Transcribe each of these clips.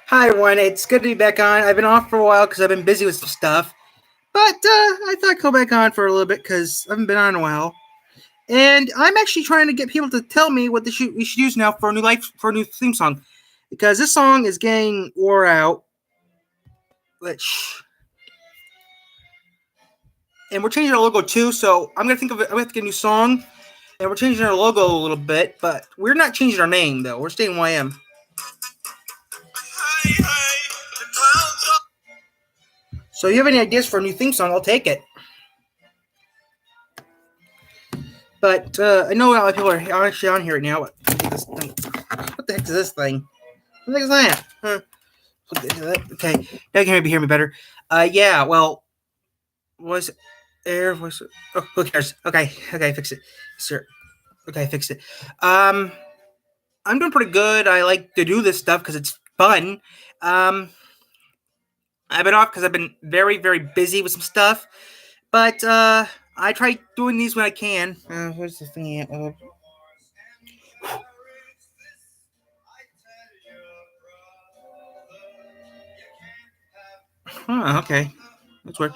Hi everyone, it's good to be back on. I've been off for a while because I've been busy with some stuff, but I thought I'd go back on for a little bit because I haven't been on in a while. And I'm actually trying to get people to tell me what we should use now for a new theme song, because this song is getting wore out. Which and we're changing our logo too, so I'm gonna think of it. I'm gonna have to get a new song, and we're changing our logo a little bit, but we're not changing our name though. We're staying YM. So if you have any ideas for a new theme song, I'll take it. But I know a lot of people are actually on here right now. What the heck is this thing? What the heck is that? Huh? Okay, now you can maybe hear me better. Yeah, well, was air was oh, who cares? Okay, fix it, sir. Okay, fix it. Um, I'm doing pretty good. I like to do this stuff because it's fun. Um, I've been off because I've been very, very busy with some stuff, but I try doing these when I can. Where's the thing at? Okay. That's weird.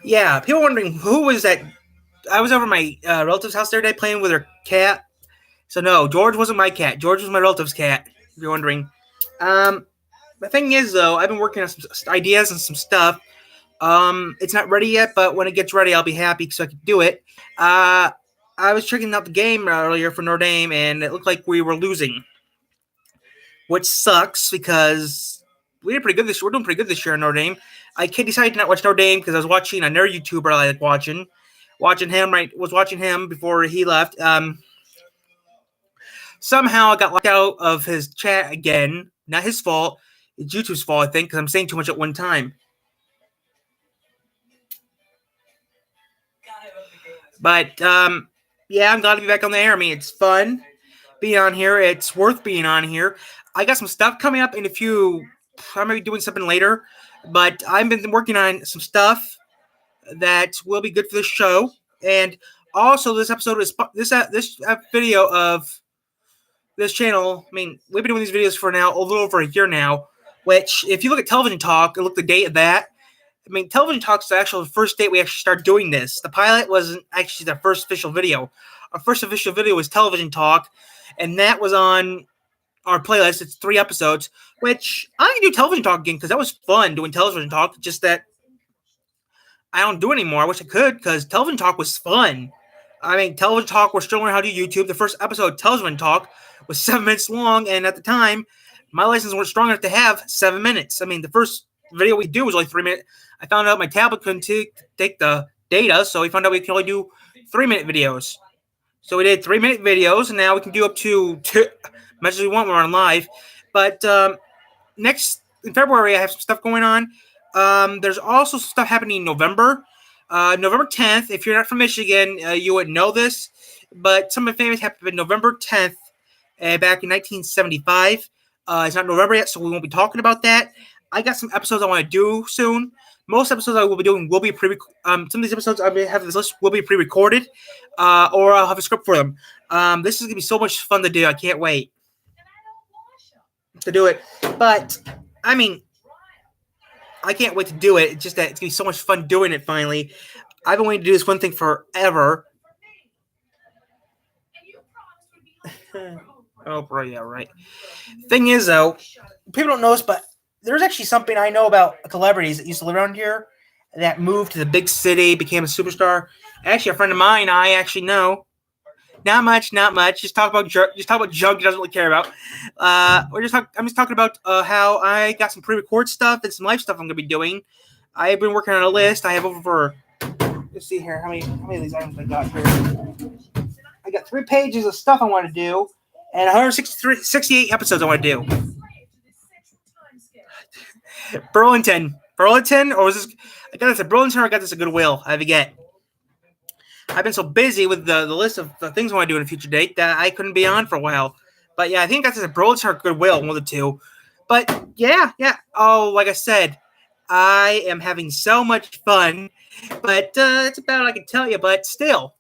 Yeah, people wondering who was that. I was over at my relative's house the other day playing with her cat. So no, George wasn't my cat. George was my relative's cat. If you're wondering. Um, the thing is though, I've been working on some ideas and some stuff. It's not ready yet, but when it gets ready, I'll be happy so I can do it. I was checking out the game earlier for Notre Dame, and it looked like we were losing, which sucks because we did pretty good this year. We're doing pretty good this year in Notre Dame. I decided to not watch Notre Dame because I was watching another YouTuber I like watching him. Right, was watching him before he left. Somehow I got locked out of his chat again. Not his fault. It's YouTube's fault, I think, because I'm saying too much at one time. But yeah, I'm glad to be back on the air. I mean, it's fun being on here. It's worth being on here. I got some stuff coming up in a few. I might be doing something later, but I've been working on some stuff that will be good for this show. And also, this episode is this video of this channel. I mean, we've been doing these videos for now a little over a year now. Which, if you look at Television Talk and look at the date of that, I mean, Television Talk's the actual first date we actually started doing this. The pilot wasn't actually the first official video. Our first official video was Television Talk, and that was on our playlist. It's 3 episodes, which I can do Television Talk again because that was fun doing Television Talk. Just that I don't do it anymore. I wish I could because Television Talk was fun. I mean, Television Talk, we're still learning how to do YouTube. The first episode, Television Talk, was 7 minutes long, and at the time, my license wasn't strong enough to have 7 minutes. I mean, the first video we do was only 3 minutes. I found out my tablet couldn't take the data, so we found out we can only do 3-minute videos. So we did 3-minute videos, and now we can do up to much as we want when we're on live. But next in February, I have some stuff going on. There's also stuff happening in November. November 10th. If you're not from Michigan, you wouldn't know this, but some of the famous happened November 10th, back in 1975. It's not November yet, so we won't be talking about that. I got some episodes I want to do soon. Most episodes I will be doing will be some of these episodes I have this list will be pre-recorded, or I'll have a script for them. This is gonna be so much fun to do. I can't wait to do it. But I mean, I can't wait to do it. It's just that it's gonna be so much fun doing it. Finally, I've been waiting to do this one thing forever. Oh, bro, yeah, right. Thing is, though, people don't know this, but there's actually something I know about celebrities that used to live around here that moved to the big city, became a superstar. Actually, a friend of mine, I actually know. Not much, not much. Just talk about junk he doesn't really care about. I'm just talking about how I got some pre-record stuff and some live stuff I'm gonna be doing. I've been working on a list. I have over. Let's see here. How many of these items I got here? I got 3 pages of stuff I want to do, and 168 episodes I want to do. Burlington, or was this? I got this at Burlington, or I got this at Goodwill. I forget. I've been so busy with the list of the things I want to do in a future date that I couldn't be on for a while. But yeah, I think I got this at Burlington or Goodwill, one of the two. But yeah. Oh, like I said, I am having so much fun. But it's about all I can tell you. But still,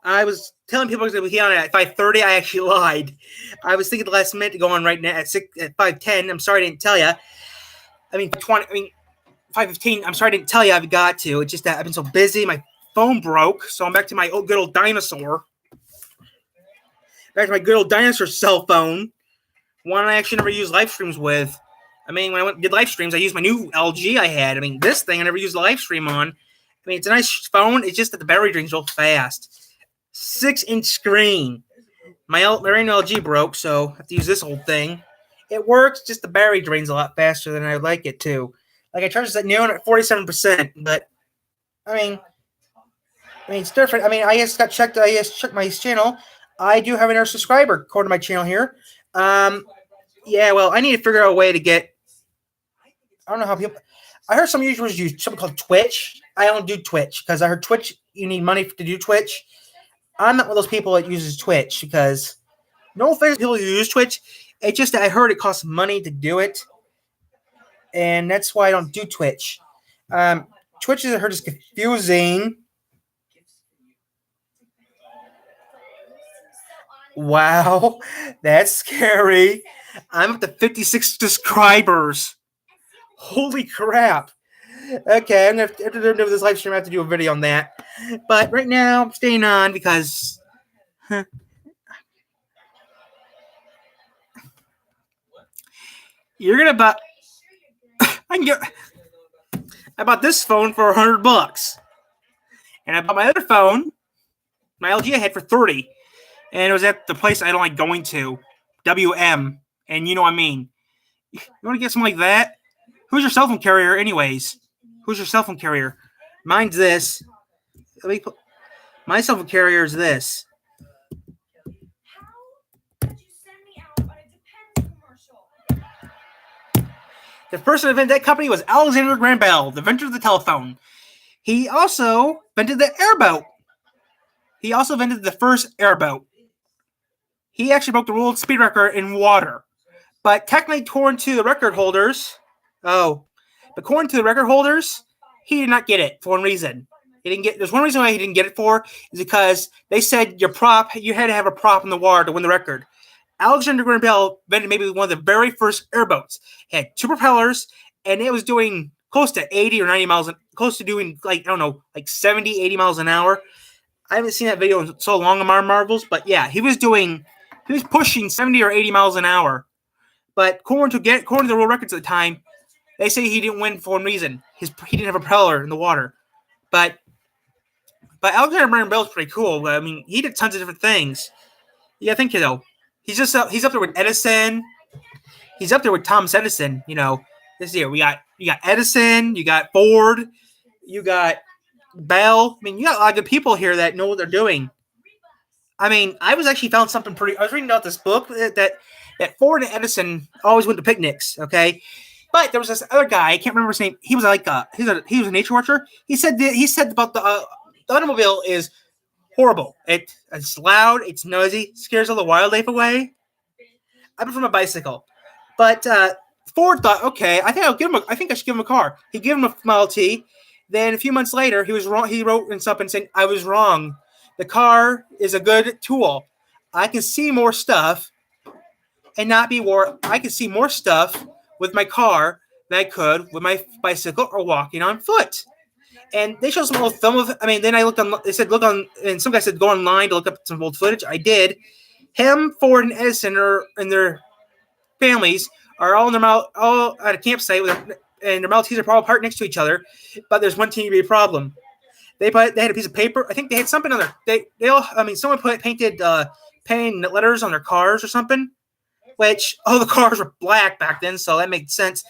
I was telling people I was going to be on at 5:30. I actually lied. I was thinking the last minute to go on right now at 5:10. I'm sorry I didn't tell you. I mean, 20. I mean, 5:15. I'm sorry I didn't tell you. I've got to. It's just that I've been so busy. My phone broke, so I'm back to my good old dinosaur. Back to my good old dinosaur cell phone. One I actually never used live streams with. I mean, when I did live streams, I used my new LG I had. I mean, this thing I never used a live stream on. I mean, it's a nice phone. It's just that the battery drains real fast. 6-inch screen. My brand new LG broke, so I have to use this old thing. It works, just the battery drains a lot faster than I'd like it to. Like, I charged this at noon at 47%, but, I mean, it's different. I mean, I just checked my channel. I do have another subscriber according to my channel here. Yeah, well, I need to figure out a way to get. I don't know how people. I heard some YouTubers use something called Twitch. I don't do Twitch because I heard Twitch. You need money to do Twitch. I'm not one of those people that uses Twitch because no offense to people who use Twitch. It's just that I heard it costs money to do it, and that's why I don't do Twitch. Twitch, I heard, is confusing. Wow, that's scary. I'm up to 56 subscribers. Holy crap. Okay, after the end of this live stream, I have to do a video on that. But right now, I'm staying on because... You're going to buy... I bought this phone for $100. And I bought my other phone, my LG I had, for $30. And it was at the place I don't like going to, WM. And you know what I mean. You want to get something like that? Who's your cell phone carrier anyways? Who's your cell phone carrier? Mine's this. My cell phone carrier is this. The first to invent that company was Alexander Graham Bell, the inventor of the telephone. He also invented the airboat. He also invented the first airboat. He actually broke the world speed record in water. But technically, according to the record holders, according to the record holders, he did not get it for one reason. There's one reason why he didn't get it for is because they said you had to have a prop in the water to win the record. Alexander Graham Bell invented maybe one of the very first airboats. It had two propellers, and it was doing close to 80 or 90 miles, close to doing, like 70, 80 miles an hour. I haven't seen that video in so long on my Marvels, but yeah, he was pushing 70 or 80 miles an hour. But according to the world records at the time, they say he didn't win for one reason. He didn't have a propeller in the water. But Alexander Graham Bell is pretty cool. I mean, he did tons of different things. Yeah, I think, he's up there with Edison. He's up there with Thomas Edison. This year you got Edison, you got Ford, you got Bell. I mean, you got a lot of good people here that know what they're doing. I mean, I was reading about this book that Ford and Edison always went to picnics. Okay, but there was this other guy. I can't remember his name. He was he was a nature watcher. He said about the automobile is horrible. It's loud. It's noisy. Scares all the wildlife away. I'm from a bicycle, but Ford thought, okay, I think I should give him a car. He gave him a Model T. Then a few months later, he was wrong. He wrote something saying, "I was wrong. The car is a good tool. I can see more stuff and not be war. I can see more stuff with my car than I could with my bicycle or walking on foot." And they showed some old film of. I mean, then I looked on. They said and some guy said go online to look up some old footage. I did. Him, Ford, and Edison and their families are all at a campsite and their Model Ts are probably parked next to each other, but there's one teeny problem. They had a piece of paper. I think they had something on their. Someone painted letters on their cars or something. Which all the cars were black back then, so that made sense.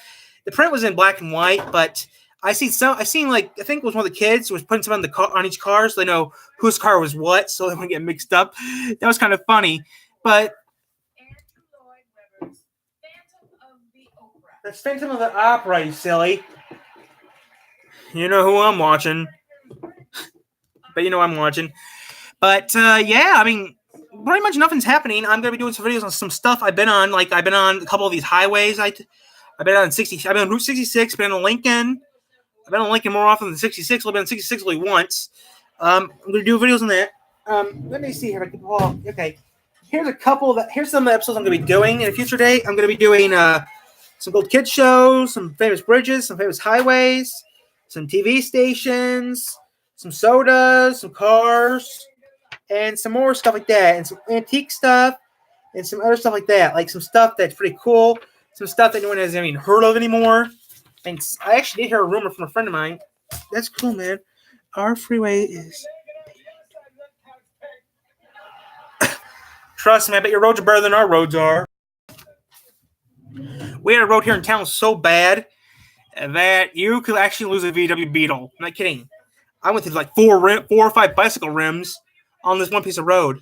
The print was in black and white, but I think it was one of the kids who was putting something on each car so they know whose car was what, so they wouldn't get mixed up. That was kind of funny, but. That's Phantom of the Opera, you silly. You know who I'm watching. But you know I'm watching. But, yeah, I mean, pretty much nothing's happening. I'm going to be doing some videos on some stuff I've been on. Like, I've been on a couple of these highways. I've been on Route 66, been on Lincoln. I've been on Lincoln more often than 66. I've been on 66 only once. I'm going to do videos on that. Let me see here. If I can pull. Okay, here's a couple that. Here's some of the episodes I'm going to be doing in a future date. I'm going to be doing some old kid shows, some famous bridges, some famous highways, some TV stations, some sodas, some cars, and some more stuff like that, and some antique stuff, and some other stuff like that, like some stuff that's pretty cool, some stuff that no one has even heard of anymore. And I actually did hear a rumor from a friend of mine. That's cool, man. Our freeway is. Trust me, I bet your roads are better than our roads are. We had a road here in town so bad that you could actually lose a VW Beetle. I'm not kidding. I went through like four or five bicycle rims on this one piece of road.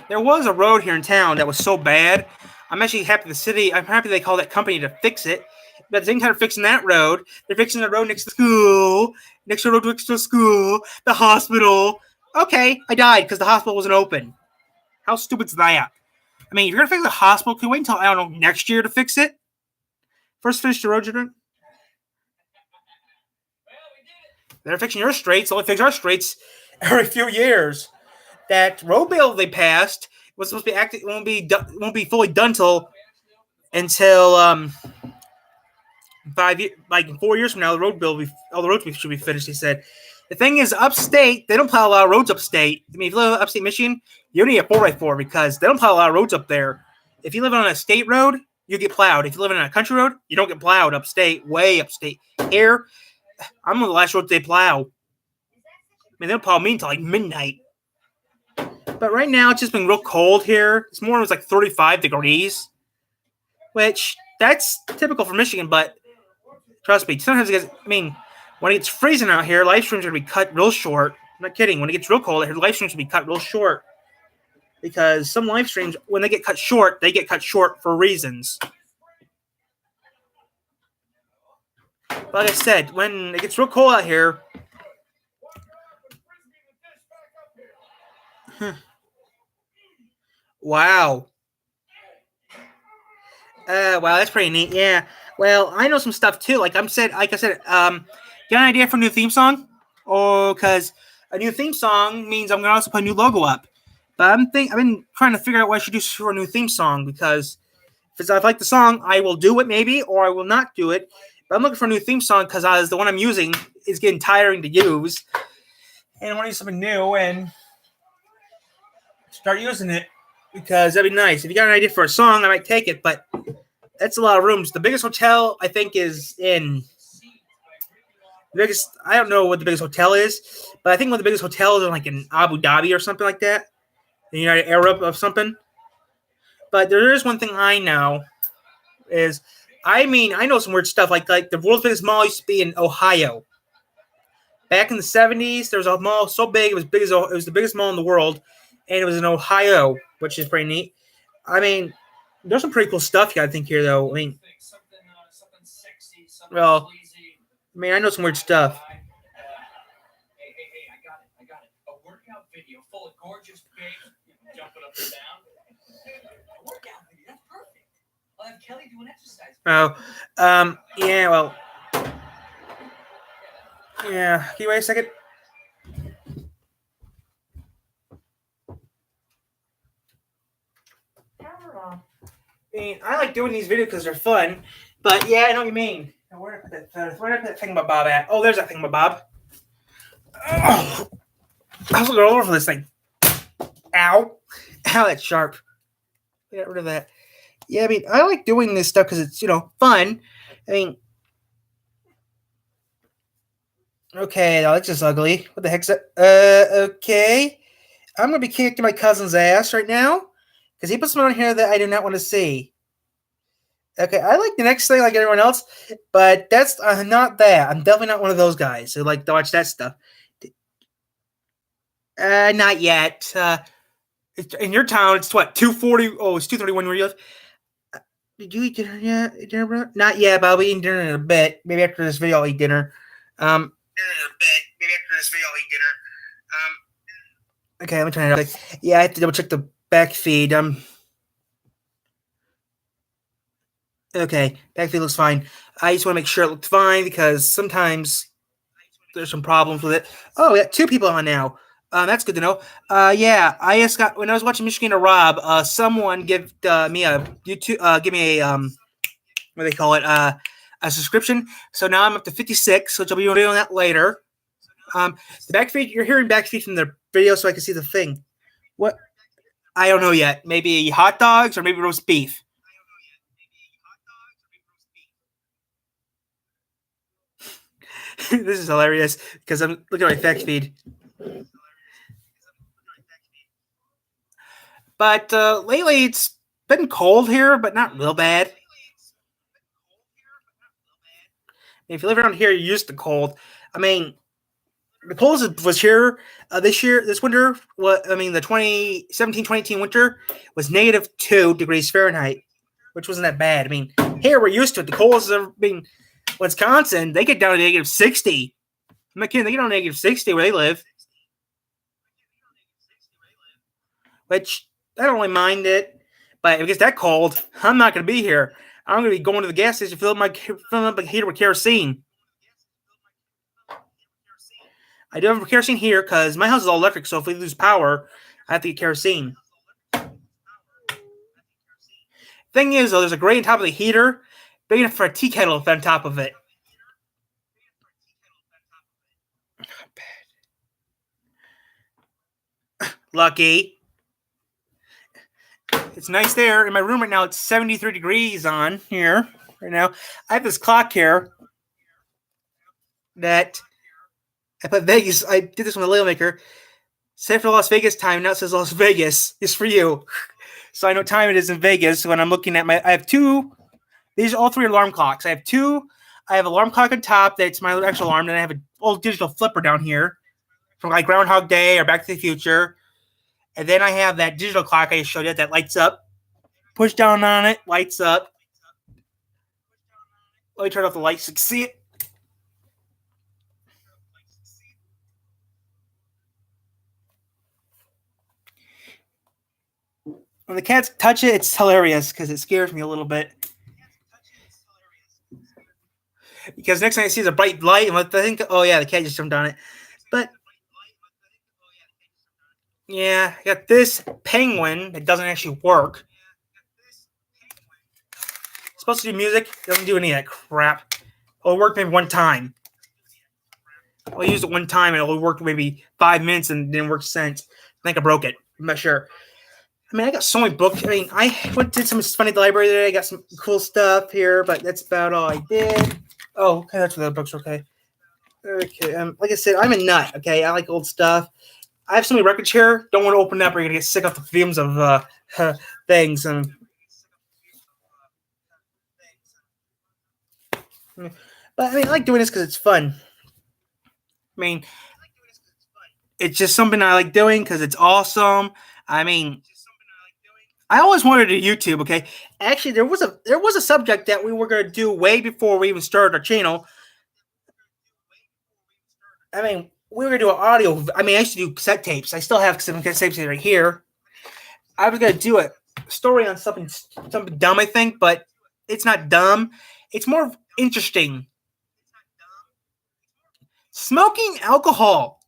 There was a road here in town that was so bad. I'm actually happy I'm happy they called that company to fix it. But at the same time, they're fixing that road. They're fixing the road next to the school, next to the road next to the school, the hospital. Okay, I died because the hospital wasn't open. How stupid's that? I mean, if you're going to fix the hospital, can you wait until, I don't know, next year to fix it? First finish the road you're doing? They're fixing your streets. They only fix our streets every few years. That road bill they passed was supposed to be active. Won't be fully done until 5 years, like 4 years from now. The road bill, all the roads should be finished. He said. The thing is, upstate they don't plow a lot of roads upstate. I mean, if you live in upstate Michigan, you need a 4x4 because they don't plow a lot of roads up there. If you live on a state road, you get plowed. If you live on a country road, you don't get plowed upstate, way upstate. Here, I'm on the last road they plow. I mean, they don't plow me until like midnight. But right now, it's just been real cold here. This morning was like 35 degrees, which that's typical for Michigan. But trust me, sometimes it gets, I mean, when it gets freezing out here, live streams are going to be cut real short. I'm not kidding. When it gets real cold, live streams will be cut real short. Because some live streams, when they get cut short, they get cut short for reasons. But like I said, when it gets real cold out here, wow. Wow, that's pretty neat. Yeah. Well, I know some stuff too. Like I said, get an idea for a new theme song? Oh, because a new theme song means I'm gonna also put a new logo up. But I've been trying to figure out what I should do for a new theme song because if I like the song, I will do it maybe, or I will not do it. But I'm looking for a new theme song because the one I'm using is getting tiring to use, and I want to use something new and start using it because that'd be nice. If you got an idea for a song, I might take it, but that's a lot of rooms. The biggest hotel I think is in the biggest. I don't know what the biggest hotel is, but I think one of the biggest hotels is like in Abu Dhabi or something like that. The United Arab of something. But there is one thing I know is, I know some weird stuff. Like the world's biggest mall used to be in Ohio. Back in the 70s, there was a mall so big, it was the biggest mall in the world, and it was in Ohio, which is pretty neat. I mean, there's some pretty cool stuff I think here, though. I mean, well, I know some weird stuff. Hey, I got it. A workout video full of gorgeous babes jumping up and down. A workout video, that's perfect. I'll have Kelly do an exercise. Yeah, well. Yeah, can you wait a second? I like doing these videos because they're fun, but yeah, I know what you mean. Where did I put that thingamabob at? Oh, there's that thingamabob. Oh, I was looking all over for this thing. Ow. Ow, that's sharp. Get rid of that. Yeah, I mean, I like doing this stuff because it's, fun. I mean, okay, now that's just ugly. What the heck's that? Okay. I'm going to be kicking my cousin's ass right now because he put something on here that I do not want to see. Okay, I like the next thing like everyone else, but that's not that. I'm definitely not one of those guys who like to watch that stuff. Not yet. In your town, it's what, 2:40? Oh, it's 2:31 where you live. Did you eat dinner yet? Dinner? Not yet, but I'll be eating dinner in a bit. Maybe after this video, I'll eat dinner. Okay, let me turn it off. Yeah, I have to double check the back feed. Okay, back feed looks fine. I just want to make sure it looked fine because sometimes there's some problems with it. Oh, we got 2 people on now. That's good to know. Yeah, I just got when I was watching Michigan to Rob. Someone give me a YouTube. Give me a what do they call it? A subscription. So now I'm up to 56. Which I'll be doing that later. The backfeed. You're hearing backfeed from the video, so I can see the thing. What? I don't know yet. Maybe hot dogs or maybe roast beef. This is hilarious because I'm looking at my fact feed. But lately it's been cold here, but not real bad. If you live around here, you're used to cold. I mean, the coldest was here this winter. The 2017-2018 winter was -2 degrees Fahrenheit, which wasn't that bad. I mean, here we're used to it. The coldest has ever been. Wisconsin, they get down to -60. I'm not kidding. They get down to -60 where they live. Which, I don't really mind it. But if it gets that cold, I'm not going to be here. I'm going to be going to the gas station filling up my heater with kerosene. I do have kerosene here because my house is all electric, so if we lose power, I have to get kerosene. Thing is, though, there's a grate on top of the heater, big enough for a tea kettle on top of it. Lucky. It's nice there. In my room right now, it's 73 degrees on here right now. I have this clock here that I put Vegas. I did this with a Lego Maker. Set for Las Vegas time. Now it says Las Vegas. It's for you. So I know what time it is in Vegas when I'm looking at I have 2. These are all 3 alarm clocks. I have 2. I have an alarm clock on top that's my actual alarm. And I have an old digital flipper down here from like Groundhog Day or Back to the Future. And then I have that digital clock I just showed you that lights up. Push down on it, lights up. Let me turn off the lights so you can see it. When the cats touch it, it's hilarious because it scares me a little bit. Because next time I see a bright light, and I think, oh yeah, the cat just jumped on it. But yeah, I got this penguin that doesn't actually work. It's supposed to do music, doesn't do any of that crap. It'll work maybe one time. I'll use it one time and it'll work maybe 5 minutes and didn't work since. I think I broke it. I'm not sure. I mean, I got so many books. I mean, I did some funny at the library today. I got some cool stuff here, but that's about all I did. Oh, okay, that's where the books are okay. Okay, like I said, I'm a nut, okay? I like old stuff. I have so many records here. Don't want to open up or you're going to get sick off the fumes of things. But, I mean, I like doing this because it's fun. I mean, it's just something I like doing because it's awesome. I mean, I always wanted to do YouTube, okay? Actually, there was a subject that we were going to do way before we even started our channel. I mean, we were going to do an audio. I mean, I used to do cassette tapes. I still have some cassette tapes right here. I was going to do a story on something dumb, I think, but it's not dumb. It's more interesting. Smoking alcohol.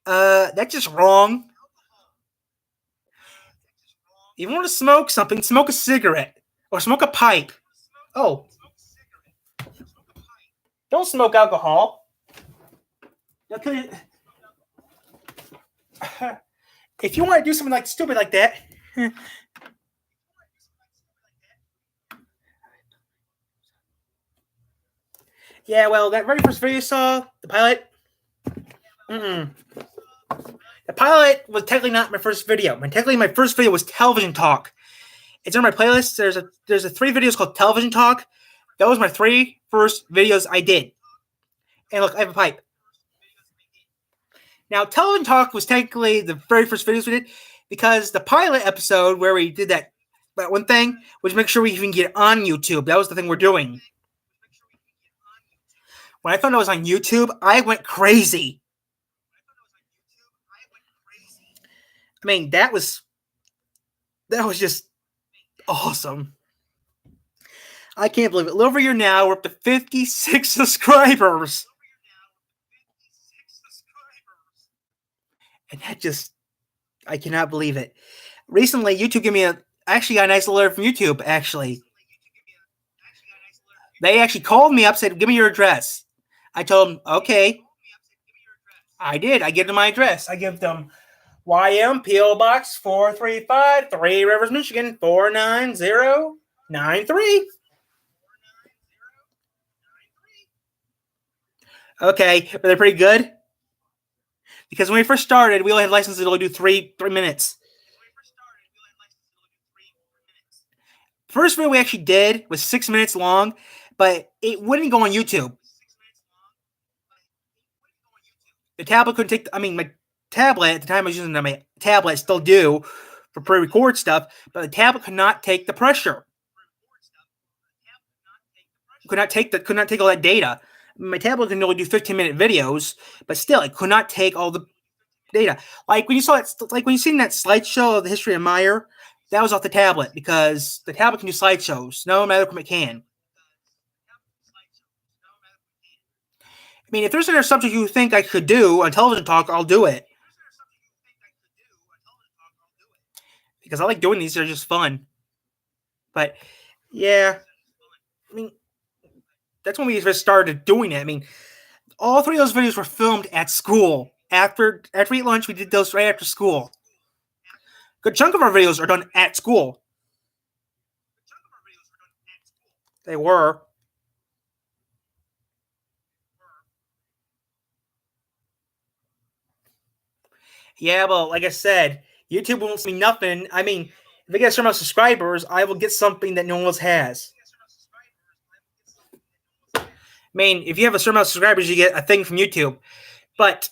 That's just wrong. If you want to smoke something, smoke a cigarette or smoke a pipe. Oh. Don't smoke alcohol. If you want to do something like stupid like that, yeah, well, that very first video you saw, the pilot, the pilot was technically not my first video. My first video was Television Talk. It's on my playlist. There's 3 videos called Television Talk. That was my 3 first videos I did. And look, I have a pipe. Now, Television Talk was technically the very first videos we did because the pilot episode where we did that one thing was make sure we even get on YouTube. That was the thing we're doing. When I found out it was on YouTube, I went crazy. I mean, that was just awesome. I can't believe it. A little over a year now, we're up to 56 subscribers. And that just, I cannot believe it. Recently, YouTube gave me actually got a nice letter from YouTube, actually. They actually called me up, said, give me your address. I told them, okay. I did. I give them my address. I give them YM PO Box 435, Three Rivers, Michigan 49093. Okay, but they're pretty good. Because when we first started, we only had licenses to only do 3 minutes. First video we actually did was 6 minutes long, but it wouldn't go on YouTube. The tablet couldn't take. My tablet at the time I was using my tablet, I still do for pre-record stuff, but the tablet could not take the pressure. Could not take all that data. My tablet can only do 15-minute videos, but still, it could not take all the data. Like when you saw it, like when you seen that slideshow of the history of Meyer, that was off the tablet because the tablet can do slideshows. No matter what it can. I mean, if there's another subject you think I could do on television talk, I'll do it. Because I like doing these; they're just fun. But yeah, I mean, that's when we first started doing it. I mean, all 3 of those videos were filmed at school. After we eat lunch, we did those right after school. Good chunk of our videos are done at school. They were. Yeah, but like I said, YouTube won't see nothing. I mean, if I get a certain amount of subscribers, I will get something that no one else has. I mean, if you have a certain amount of subscribers, you get a thing from YouTube. But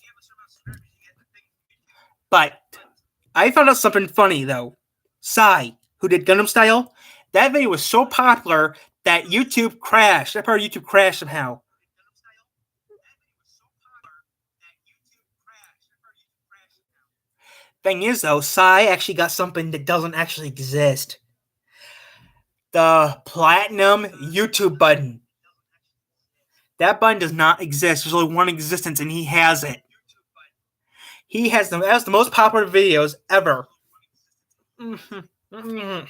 I found out something funny, though. Psy, who did Gundam Style, that video was so popular that YouTube crashed. That part of YouTube crashed somehow. Thing is, though, Psy actually got something that doesn't actually exist. The platinum YouTube button. That button does not exist. There's only one existence, and he has it. He has them. That was the most popular videos ever. Let me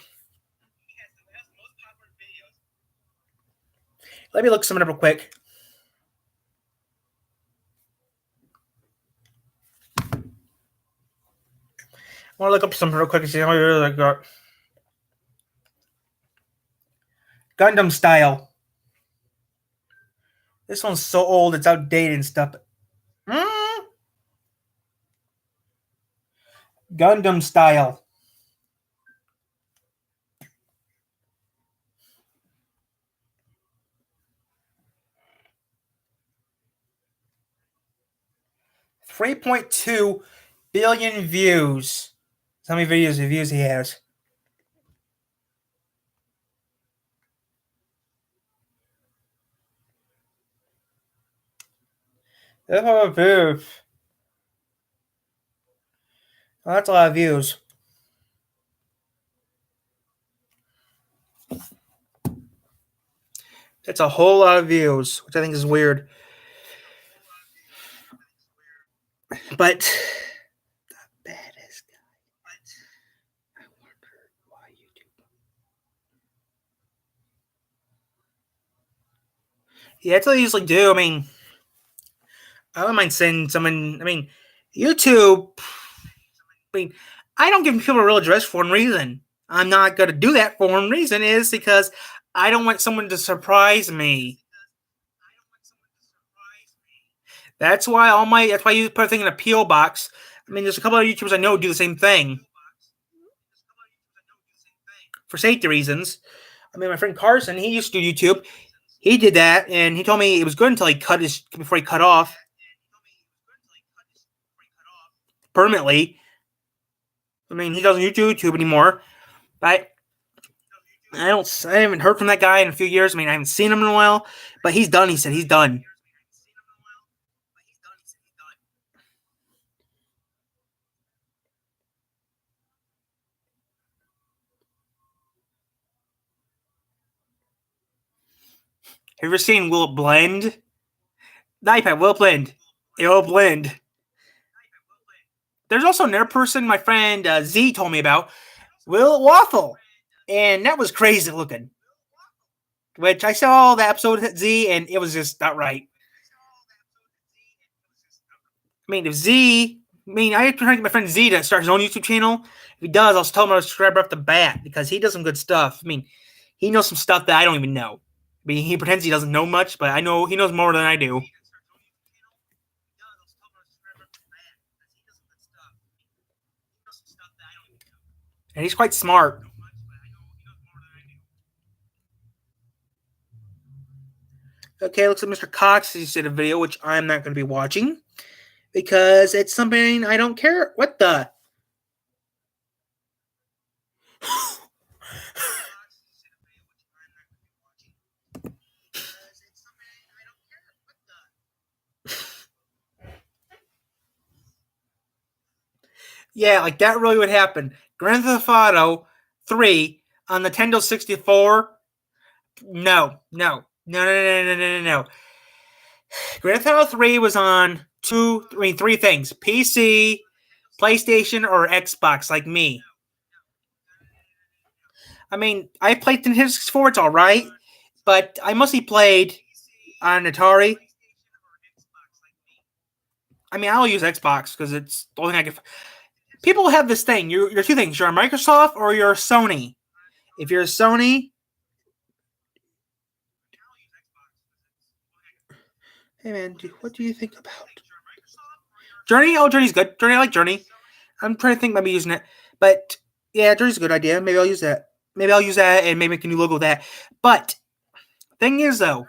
look something up real quick. I want to look up something real quick and see how many videos I got. Gundam Style. This one's so old, it's outdated and stuff. Gundam Style. $3.2 billion views. That's how many views he has. That's a lot of views. Well, that's a lot of views. That's a whole lot of views, which I think is weird. But the baddest guy. I wonder why YouTube. Yeah, that's what I usually do. I mean, I don't mind sending someone. I mean, YouTube. I mean, I don't give people a real address for one reason. I'm not going to do that for one reason is because I don't want someone to surprise me. That's why that's why you put a thing in a PO box. I mean, there's a couple of YouTubers I know do the same thing for safety reasons. I mean, my friend Carson, he used to do YouTube. He did that, and he told me it was good until before he cut off permanently. I mean, he doesn't use YouTube anymore. But I haven't heard from that guy in a few years. I mean, I haven't seen him in a while. But he's done. He said he's done. Have you ever seen Will It Blend? The iPad will blend. It will blend. there's also another person my friend Z told me about, Will Waffle, and that was crazy looking. Which I saw the episode at Z, and it was just not right. I mean, if Z, I mean, I trying to get my friend Z to start his own YouTube channel. If he does, I'll tell him to subscribe right off the bat because he does some good stuff. I mean, he knows some stuff that I don't even know. I mean, he pretends he doesn't know much, but I know he knows more than I do. And he's quite smart. Okay, looks like Mr. Cox just did a video, which I'm not going to be watching because it's something I don't care. What the? Yeah, like that really would happen. Grand Theft Auto 3 on the Nintendo 64. No. Grand Theft Auto 3 was on three things: PC, PlayStation, or Xbox, like me. I mean, I played Nintendo 64, it's alright, but I mostly played on Atari. I mean, I'll use Xbox because it's the only thing I can. People have this thing. You're two things. You're a Microsoft or you're a Sony. If you're a Sony, hey man, what do you think about Journey? Oh, Journey's good. Journey, I like Journey. I'm trying to think maybe using it, but yeah, Journey's a good idea. Maybe I'll use that. Maybe I'll use that and maybe make a new logo with that. But thing is though,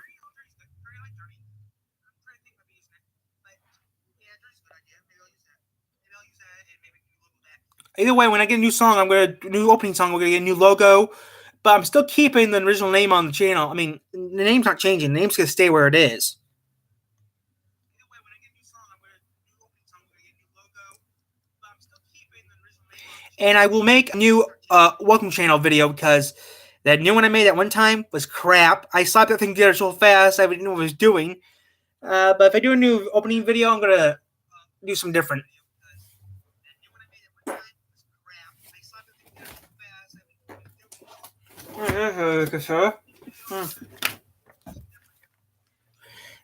either way, when I get a new song, new opening song. We're gonna get a new logo, but I'm still keeping the original name on the channel. I mean, the name's not changing. The name's gonna stay where it is. And I will make a new welcome channel video because that new one I made that one time was crap. I slapped that thing together so fast I didn't know what I was doing. But if I do a new opening video, I'm gonna do some different.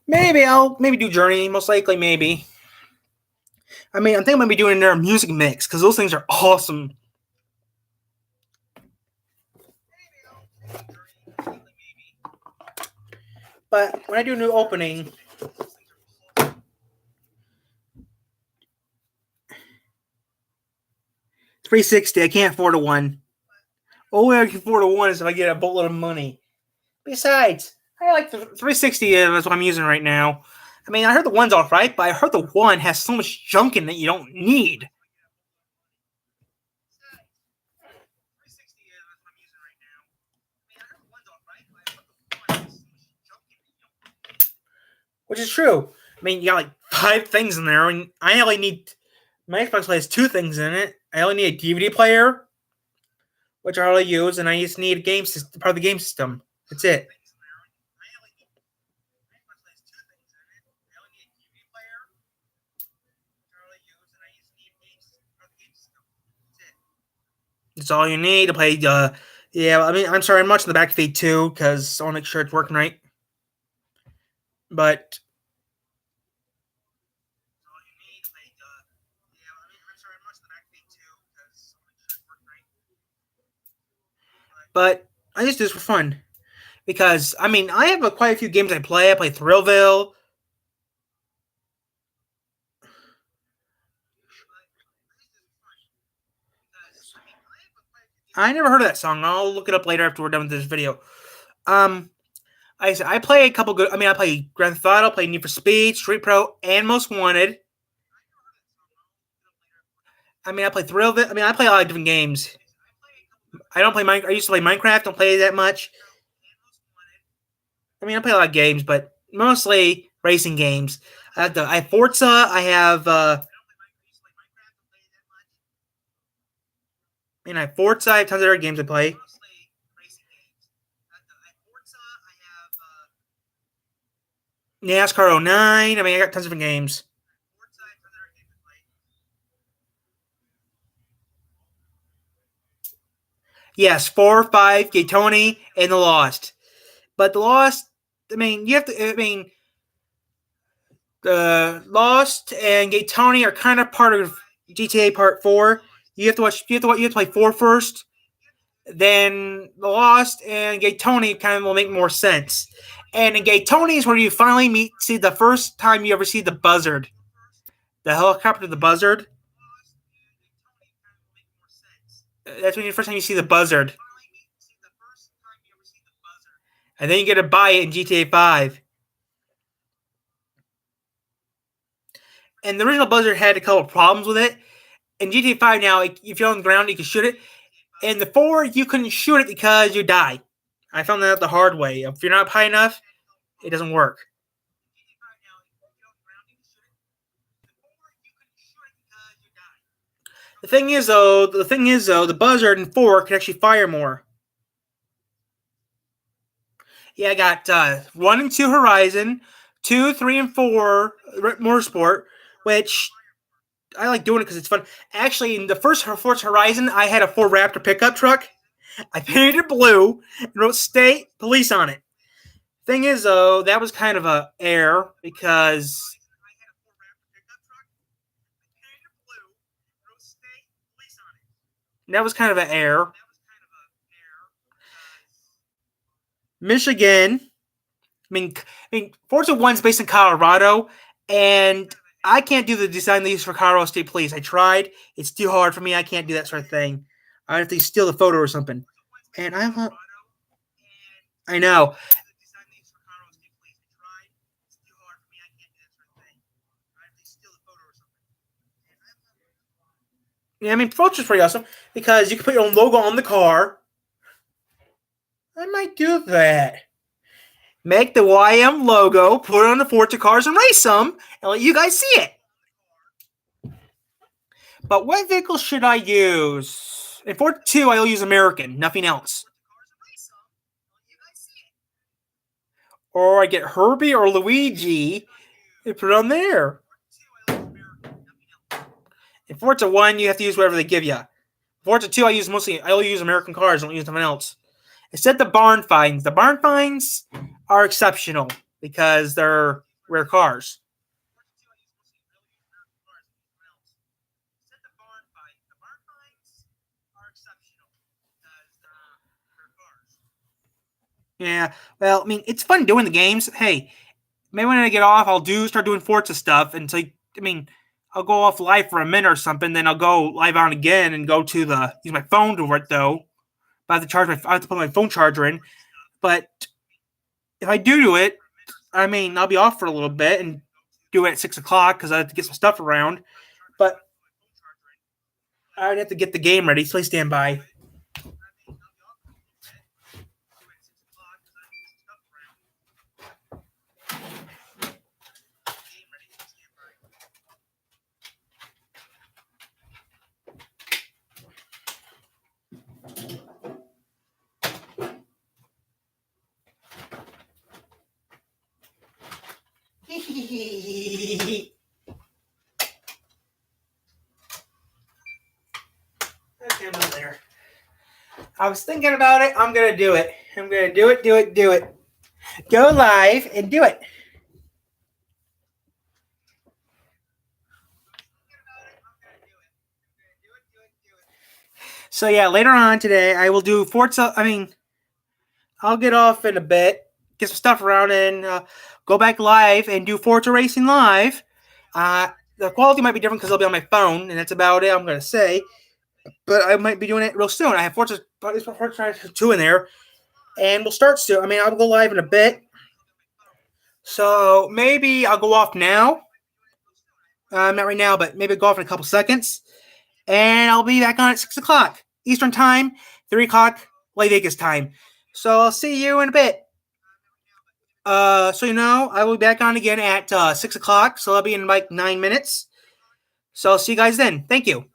Maybe I'll do Journey. Most likely, maybe. I mean, I'm thinking I'm gonna be doing their music mix because those things are awesome. But when I do a new opening, $360, I can't afford a one. Only I can afford a one is if I get a boatload of money. Besides, I like the 360. That's what I'm using right now. I mean, I heard the one's all right, but I heard the one has so much junk in it you don't need. Which is true. I mean, you got like 5 things in there, and I only need. My Xbox has 2 things in it. I only need a DVD player, which I already use, and I just need a game system, part of the game system. That's it. That's all you need to play. Yeah, I mean, I'm sorry, I'm watching the back feed too because I want to make sure it's working right. But I just do this for fun because I mean I have quite a few games I play. I play Thrillville. I never heard of that song. I'll look it up later after we're done with this video. I play a couple good. I mean, I play Grand Theft Auto, play Need for Speed, Street Pro, and Most Wanted. I mean, I play Thrillville. I mean, I play a lot of different games. I don't play Minecraft. I used to play Minecraft. Don't play that much. I mean, I play a lot of games, but mostly racing games. I have Forza. I have. I have Forza. I have tons of other games I play. NASCAR 09. I mean, I got tons of different games. Yes, 4, 5, Gaytoni, and The Lost. But The Lost, I mean, you have to. I mean, the Lost and Gaytoni are kind of part of GTA Part 4. You have to watch. You have to play 4 first. Then The Lost and Gaytoni kind of will make more sense. And in Gaytoni is where you finally see the first time you ever see the buzzard, the helicopter, the buzzard. That's when the first time you see the buzzard. And then you get to buy it in GTA 5. And the original buzzard had a couple problems with it. In GTA 5 now, if you're on the ground, you can shoot it. In the 4, you couldn't shoot it because you die. I found that out the hard way. If you're not high enough, it doesn't work. The thing is though, the buzzard in 4 can actually fire more. Yeah, I got 1 and 2 Horizon, 2, 3, and 4 Motorsport, which I like doing it because it's fun. Actually, in the first Forza Horizon, I had a Ford Raptor pickup truck. I painted it blue and wrote "State Police" on it. Thing is, though, that was kind of a error because that was kind of an error. Michigan. I mean, Forza 1's based in Colorado, and I can't do the design they use for Colorado State Police. I tried. It's too hard for me. I can't do that sort of thing. I have to steal the photo or something. And I know. Yeah, I mean, Forza's pretty awesome because you can put your own logo on the car. I might do that. Make the YM logo, put it on the Forza cars, and race them, and let you guys see it. But what vehicle should I use? In Forza 2, I'll use American, nothing else. Or I get Herbie or Luigi and put it on there. In Forza 1, you have to use whatever they give you. Forza 2, I only use American cars, I don't use nothing else. Instead, the barn finds. The barn finds are exceptional because they're rare cars. Yeah, well, I mean, it's fun doing the games. Hey, maybe when I get off, I'll start doing Forza stuff. And I mean, I'll go off live for a minute or something, then I'll go live on again and go to use my phone to work though. But I have to put my phone charger in. But if I do it, I mean, I'll be off for a little bit and do it at 6 o'clock because I have to get some stuff around. But I'd have to get the game ready, so please stand by. Okay, I'm not there. I was thinking about it. I'm going to do it. I'm going to do it. Go live and do it. So yeah, later on today, I will do Forza. I mean, I'll get off in a bit, get some stuff around, and go back live and do Forza Racing live. The quality might be different because I'll be on my phone, and that's about it. I'm going to say, but I might be doing it real soon. I have Forza 2 in there, and we'll start soon. I mean, I'll go live in a bit, so maybe I'll go off now. Not right now, but maybe I'll go off in a couple seconds, and I'll be back on at 6 o'clock Eastern Time, 3 o'clock Las Vegas time. So I'll see you in a bit. So you know, I will be back on again at 6 o'clock. So I'll be in like 9 minutes. So I'll see you guys then. Thank you.